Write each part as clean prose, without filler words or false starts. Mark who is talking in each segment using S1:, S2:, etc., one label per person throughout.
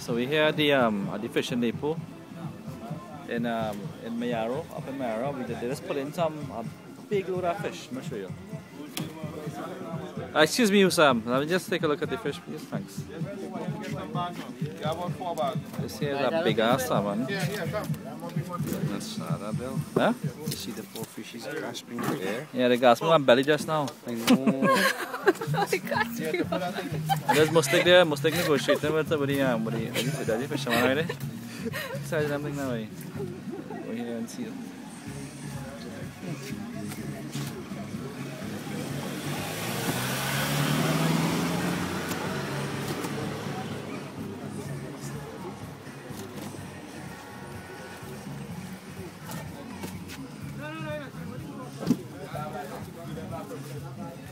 S1: So we're here at the fishing depot in Mayaro, up in Mayaro. They just put in a big load of fish. I'm gonna show you. Excuse me, Sam. Let me just take a look at the fish, please. Thanks. This here is a big ass salmon.
S2: That's that, Bill.
S1: Huh?
S2: You see the poor fishes gasping in the air?
S1: Yeah, they gasping on belly just now.
S2: I know.
S1: And there's mustiq there. Mustiq negotiating with the fisherman already. Sorry, I'm thinking that way. Go here and see it.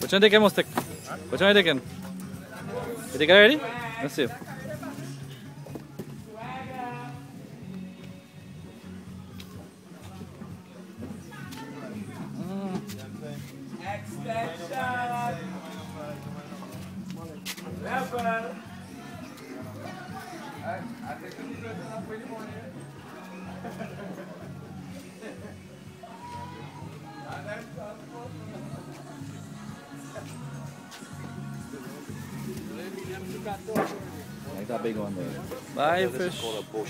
S1: Which one taking, Mustiq? Which one are you taking? You take it already? Let's see. Like that big one there. Bye, fish.